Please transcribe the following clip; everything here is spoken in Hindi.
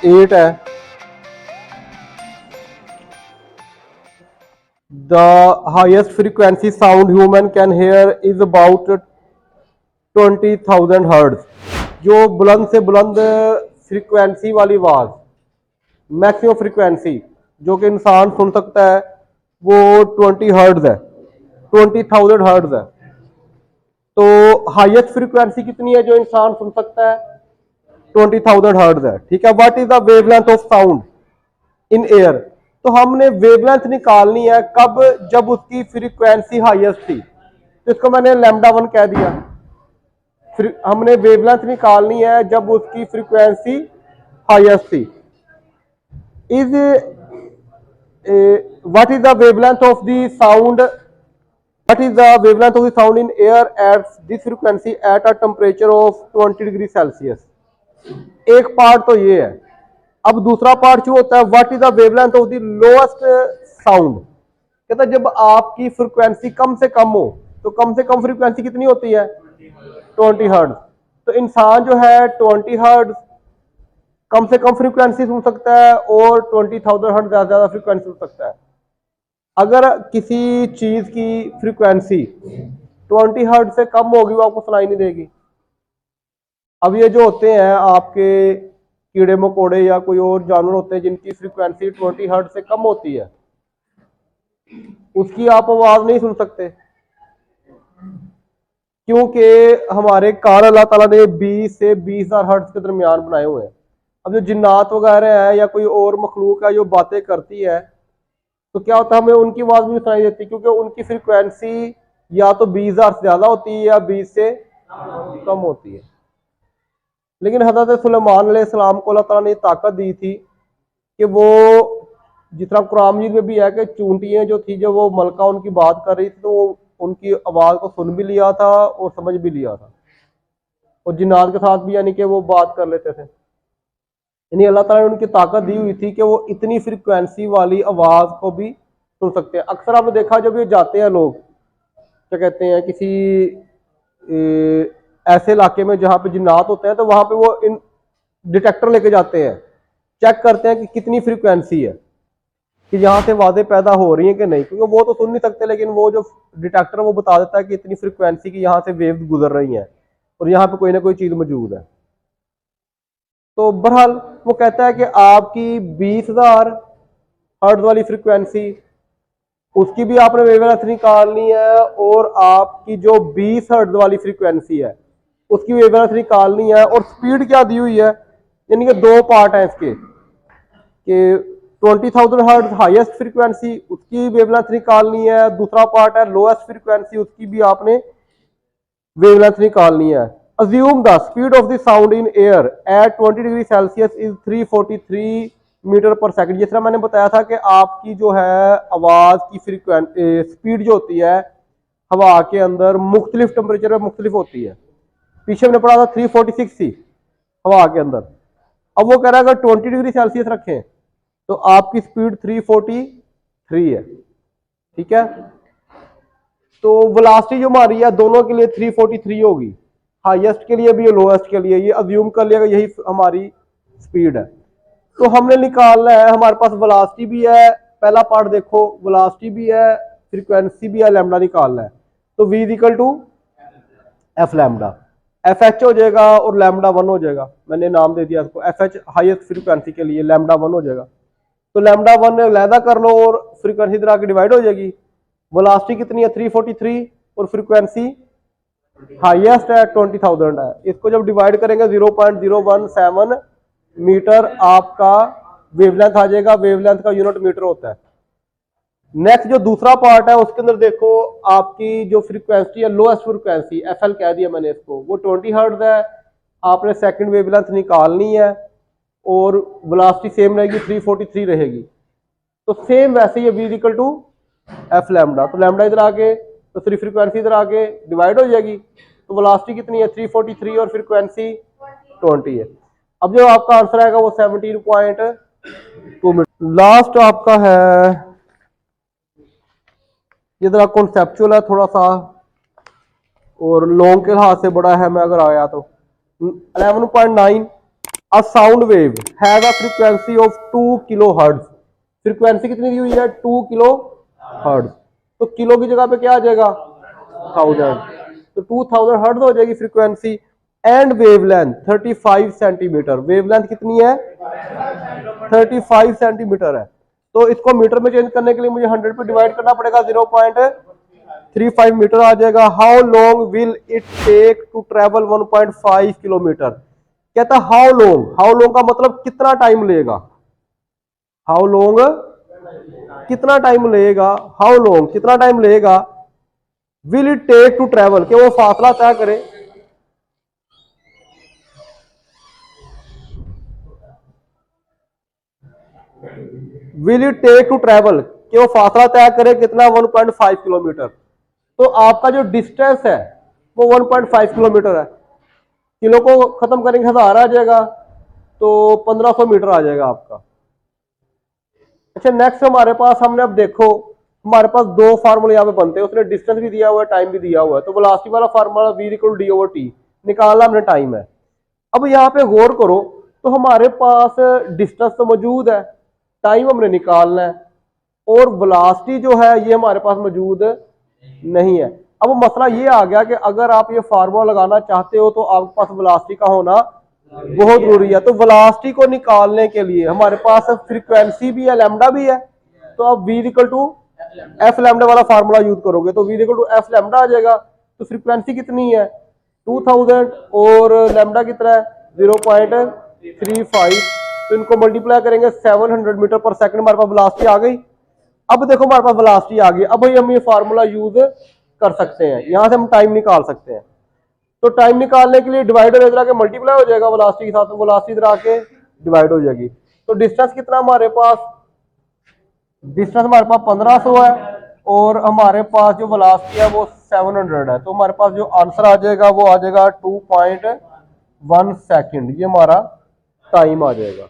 8 है। The highest frequency sound human can here is about 20,000 hertz. जो बुलंद से बुलंद फ्रीक्वेंसी वाली आवाज, मैक्सिमम फ्रीक्वेंसी जो कि इंसान सुन सकता है वो 20 हर्ट्ज है, 20,000 हर्ट्ज है। तो हाईएस्ट फ्रीक्वेंसी कितनी है जो इंसान सुन सकता है? 20,000 हर्ट्ज है। ठीक है। What is the wavelength of sound in air? तो हमने वेवलेंथ निकालनी है कब? जब उसकी फ्रीक्वेंसी हाईएस्ट थी, तो इसको मैंने लैम्डा 1 कह दिया। फिर हमने वेवलेंथ निकालनी है जब उसकी फ्रीक्वेंसी हाईएस्ट थी। Is what is the wavelength of the sound? What is the wavelength of the sound in air at this frequency at a temperature of 20 degree Celsius? एक पार्ट तो ये है। अब दूसरा पार्ट जो होता है, what is the wavelength of the lowest sound? कहता है जब आपकी फ्रीक्वेंसी कम से कम हो, तो कम से कम फ्रीक्वेंसी कितनी होती है? 20 हर्ट्ज। तो इंसान जो है 20 हर्ट्ज कम से कम फ्रीक्वेंसी सुन सकता है और 20,000 हर्ट्ज ज्यादा फ्रीक्वेंसी सुन सकता है। अगर किसी चीज की फ्रीक्वेंसी 20 हर्ट्ज से कम होगी, वो आपको सुनाई नहीं देगी। अब ये जो होते हैं आपके कीड़े मकोड़े या कोई और जानवर होते हैं जिनकी फ्रीक्वेंसी 20 हर्ट्ज से कम होती है, उसकी आप आवाज नहीं सुन सकते, क्योंकि हमारे कान अल्लाह ताला ने 20 से 20,000 हर्ट्ज के दरमियान बनाए हुए हैं। अब जो जिन्नात वगैरह है या कोई और मखलूक है जो बातें करती है, तो क्या होता है, हमें उनकी आवाज भी सुनाई देती, क्योंकि उनकी फ्रीक्वेंसी या तो 20,000 से ज्यादा होती है या 20 से कम होती है। लेकिन हज़रत सुलेमान अलैहिस्सलाम को अल्लाह ताला ने ताकत दी थी कि वो, जिस तरह कुरान मजीद में भी है कि चूंटियां जो थी, जो वो मलका उनकी बात कर रही थी, तो वो उनकी आवाज को सुन भी लिया था और समझ भी लिया था, और जिन्नात के साथ भी यानी कि वो बात कर लेते थे। यानी अल्लाह ताला ने उनकी ताकत दी हुई थी कि वो इतनी फ्रीक्वेंसी वाली आवाज को भी सुन सकते हैं। अक्सर आपने देखा जब ये जाते हैं लोग, क्या कहते हैं, किसी ऐसे इलाके में जहाँ पे जिन्नात होते हैं, तो वहां पे वो इन डिटेक्टर लेके जाते हैं, चेक करते हैं कि कितनी फ्रीक्वेंसी है, कि यहाँ से आवाजें पैदा हो रही हैं कि नहीं, क्योंकि वो तो सुन नहीं सकते, लेकिन वो जो डिटेक्टर वो बता देता है कि इतनी फ्रीक्वेंसी की यहाँ से वेव्स गुजर रही हैं और यहाँ पे कोई ना कोई चीज मौजूद है। तो बहरहाल वो कहता है कि आपकी 20,000 हर्ट्ज वाली फ्रीक्वेंसी, उसकी भी आपने वेवलेंथ निकालनी है, और आपकी जो 20 हर्ट्ज वाली फ्रीक्वेंसी है उसकी वेवलेंथ निकालनी है। और स्पीड क्या दी हुई है, यानी कि दो पार्ट है इसके, कि 20,000 हर्ट्ज हाईएस्ट फ्रीक्वेंसी, उसकी वेवलेंथ निकालनी है। दूसरा पार्ट है लोएस्ट फ्रीक्वेंसी, उसकी भी आपने वेवलेंथ निकालनी है। Assume the speed of the sound in air at 20 degree Celsius is 343 metre per second. जिस तरह मैंने बताया था कि आपकी जो है आवाज की स्पीड जो होती है हवा के अंदर मुख्तलिफ टेम्परेचर में मुख्तलिफ होती है। पीछे हमने पढ़ा था 346 थी हवा के अंदर। अब वो कह रहा है अगर 20 डिग्री सेल्सियस रखें तो आपकी स्पीड 343 है। ठीक है। तो वेलोसिटी जो हमारी है दोनों के लिए 343 होगी, हाईएस्ट के लिए भी और लोएस्ट के लिए। ये अज्यूम कर लिया यही हमारी स्पीड है। तो हमने निकालना है, हमारे पास वेलोसिटी भी है, पहला पार्ट देखो, वेलोसिटी भी है, फ्रीक्वेंसी भी है, लैम्डा निकालना है। तो v equal to F lambda, F H हो जाएगा और लैम्डा 1 हो जाएगा। मैंने नाम दे दिया इसको, एफ एच हाईएस्ट फ्रीक्वेंसी के लिए, लैम्डा 1 हो जाएगा। तो लैम्डा 1 अलहदा कर लो और फ्रीक्वेंसी इधर आके डिवाइड हो जाएगी। वेलोसिटी कितनी है 343 और फ्रीक्वेंसी हाईएस्ट है 20,000 है। इसको जब डिवाइड करेंगे 0.017 मीटर आपका वेवलेंथ आ जाएगा। वेवलेंथ का यूनिट मीटर होता है। नेक्स्ट जो दूसरा पार्ट है उसके अंदर देखो आपकी जो फ्रीक्वेंसी है, लोएस्ट फ्रीक्वेंसी एफएल कह दिया मैंने इसको, वो 20 हर्ट्ज है। आपने सेकंड वेवलेंथ निकालनी है और वेलोसिटी सेम रहेगी, 343 रहेगी। तो सेम वैसे ही v equal to F lambda. तो लैम्डा इधर आके तो फ्रीक्वेंसी इधर आके डिवाइड हो जाएगी। तो वेलोसिटी कितनी है 343 और फ्रीक्वेंसी 20 है। अब जो आपका आंसर आएगा वो 17.2 मीटर। लास्ट आपका है, ये जरा कॉन्सेप्चुअल है थोड़ा सा और लॉन्ग के लिहाज से बड़ा है। मैं अगर आया तो 11.9 a sound wave has a frequency of 2 kilo hertz. Frequency कितनी दी हुई है? 2 किलो हर्ट्ज। तो किलो की जगह पे क्या आ जाएगा? 1000। तो 2000 हर्ट्ज हो जाएगी frequency. And wavelength 35 centimetre. Wavelength कितनी है? 35 सेंटीमीटर है। तो इसको मीटर में चेंज करने के लिए मुझे 100 पे डिवाइड करना पड़ेगा, 0.35 मीटर आ जाएगा। How long will it take to travel 1.5 kilometre. कहता हाउ लॉन्ग, हाउ लॉन्ग का मतलब कितना टाइम लेगा। हाउ लॉन्ग कितना टाइम लेगा, हाउ लॉन्ग कितना टाइम लेगा, will it take to travel कि वो फासला तय करे। Will it take to travel कि वो फासला तय करे कितना, 1.5 किलोमीटर। तो आपका जो डिस्टेंस है वो 1.5 किलोमीटर है। किलो को खत्म करेंगे 1000 आ जाएगा, तो 1500 मीटर आ जाएगा आपका। अच्छा नेक्स्ट हमारे पास, हमने अब देखो हमारे पास दो फार्मूले यहाँ पे बनते हैं, उसने डिस्टेंस भी दिया हुआ है, टाइम भी दिया हुआ है। तो वेलोसिटी वाला फार्मूला v=d/t निकालना हमने टाइम है। अब यहाँ पे गौर करो तो हमारे पास डिस्टेंस तो मौजूद है, टाइम हमने निकालना है, और वेलोसिटी जो है ये हमारे पास मौजूद नहीं है। अब मसला ये आ गया कि अगर आप ये फार्मूला लगाना चाहते हो तो आपके पास वेलोसिटी का होना बहुत जरूरी है। तो वेलोसिटी को निकालने के लिए हमारे पास फ्रीक्वेंसी भी है, लैम्डा भी है। तो आप v=f लैम्डा वाला फार्मूला यूज करोगे तो v=f लैम्डा आ जाएगा। तो फ्रीक्वेंसी कितनी है? 2000 और लैम्डा कितना है? 0.35। तो इनको मल्टीप्लाई करेंगे 700 मीटर पर सेकंड, हमारे पास वेलोसिटी आ गई। अब देखो हमारे पास वेलोसिटी आ गई। अब भाई हम ये फार्मूला यूज कर सकते हैं, यहां से हम टाइम निकाल सकते हैं। तो टाइम निकालने के लिए डिवाइडर इधर आके मल्टीप्लाई हो जाएगा वेलोसिटी के साथ, वेलोसिटी इधर आके डिवाइड हो जाएगी। तो डिस्टेंस कितना हमारे पास? डिस्टेंस हमारे पास 1500 है, और हमारे पास जो वेलोसिटी है वो 700 है। तो हमारे पास जो आंसर आ जाएगा वो आ जाएगा 2.1 सेकंड। ये हमारा टाइम आ जाएगा।